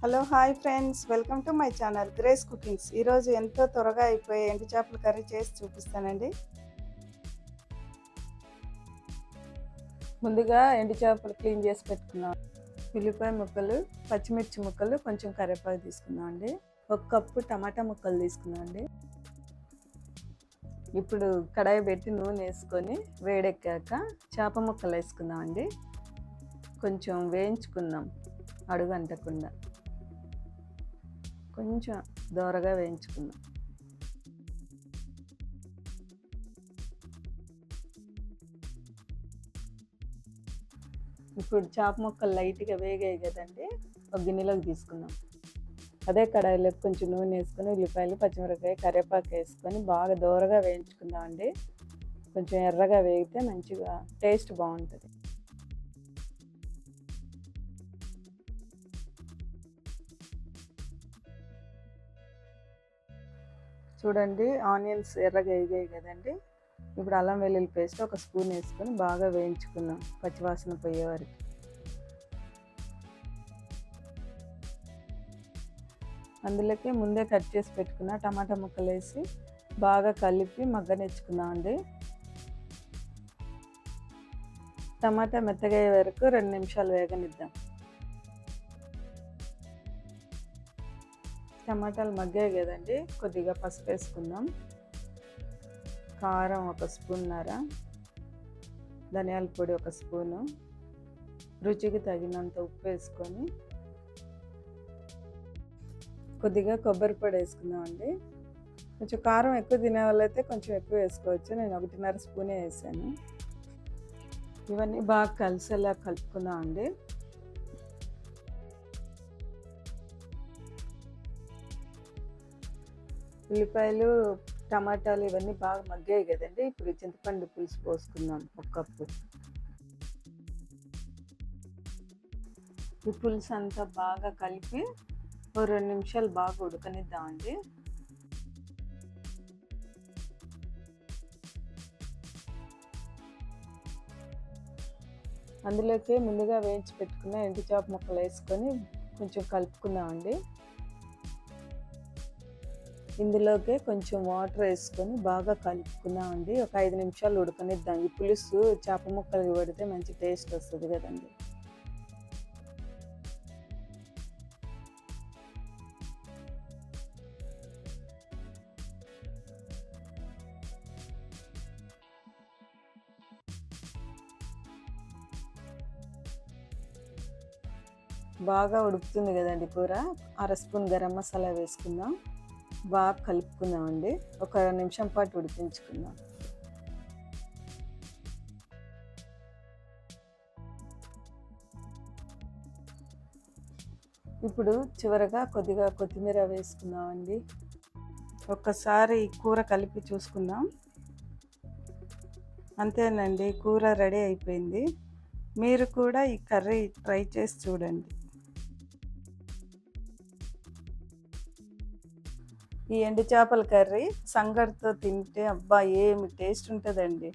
Hello hi friends, welcome to my channel grace cookings. ఈరోజు ఎంతో త్వరగా అయిపోయే ఎండు చేపల కర్రీ చేసి చూపిస్తానండి. ముందుగా ఎండు చేపలు క్లీన్ చేసి పెట్టుకున్నాం. ఉల్లిపాయ ముక్కలు, పచ్చిమిర్చి ముక్కలు, కొంచెం కరివేపాకు తీసుకున్నాం అండి. 1 కప్పు టమాటా ముక్కలు తీసుకున్నాం అండి. ఇప్పుడు కడాయి పెట్టి నూనె వేసుకొని వేడెక్కాక చేప ముక్కలు వేసుకుందాం అండి. కొంచెం వేయించుకుందాం అడుగు అంటకుండా. కొంచెం దోరగా వేయించుకుందాం. ఇప్పుడు చేప ముక్కలు లైట్గా వేగాయి కదండి, ఒక గిన్నెలోకి తీసుకుందాం. అదే కడాయిలో కొంచెం నూనె వేసుకొని ఉల్లిపాయలు, పచ్చిమిరపకాయ, కరివేపాకు వేసుకొని బాగా దోరగా వేయించుకుందాం అండి. కొంచెం ఎర్రగా వేగితే మంచిగా టేస్ట్ బాగుంటుంది. చూడండి, ఆనియన్స్ ఎర్రగా వేగాయి కదండి. ఇప్పుడు అల్లం వెల్లుల్లి పేస్ట్ 1 స్పూన్ వేసుకొని బాగా వేయించుకుందాం పచ్చివాసన పోయే వరకు. అందులోకి ముందే కట్ చేసి పెట్టుకున్న టమాటా ముక్కలు వేసి బాగా కలిపి మగ్గనిచ్చుకుందాం అండి. టమాటా మెత్తగా అయ్యే వరకు 2 నిమిషాలు వేగనిద్దాం. టమాటాలు మగ్గాయి కదండి, కొద్దిగా పసుపు వేసుకుందాం. కారం 1 స్పూన్నర, ధనియాల పొడి 1 స్పూను, రుచికి తగినంత ఉప్పు వేసుకొని కొద్దిగా కొబ్బరి పొడి వేసుకుందాం అండి. కొంచెం కారం ఎక్కువ తినే వాళ్ళైతే కొంచెం ఎక్కువ వేసుకోవచ్చు. నేను 1.5 స్పూనే వేసాను. ఇవన్నీ బాగా కలిసేలా కలుపుకుందాం అండి. ఉల్లిపాయలు, టమాటాలు ఇవన్నీ బాగా మగ్గాయి కదండి. ఇప్పుడు చింతపండు పులుసు పోసుకుందాం 1 కప్పు. ఈ పులుసు అంతా బాగా కలిపి 2 నిమిషాలు బాగా ఉడకనిద్దామండి. అందులోకి ముందుగా వేయించి పెట్టుకున్న ఎండు చేప ముక్కలు వేసుకొని కొంచెం కలుపుకుందామండి. ఇందులోకి కొంచెం వాటర్ వేసుకొని బాగా కలుపుకుందామండి. ఒక 5 నిమిషాలు ఉడకనిద్దాం. ఈ పులుసు చేప ముక్కలకి పడితే మంచి టేస్ట్ వస్తుంది కదండి. బాగా ఉడుకుతుంది కదండి కూర. 1/2 స్పూన్ గరం మసాలా వేసుకుందాం. బాగా కలుపుకుందామండి. ఒక 2 నిమిషం పాటు ఉడికించుకుందాం. ఇప్పుడు చివరగా కొద్దిగా కొత్తిమీర వేసుకుందామండి. ఒక్కసారి కూర కలిపి చూసుకుందాం. అంతేనండి, కూర రెడీ అయిపోయింది. మీరు కూడా ఈ కర్రీ ట్రై చేసి చూడండి. ఈ ఎండు చేపల కర్రీ సంగటితో తింటే అబ్బా ఏమి టేస్ట్ ఉంటుందండి.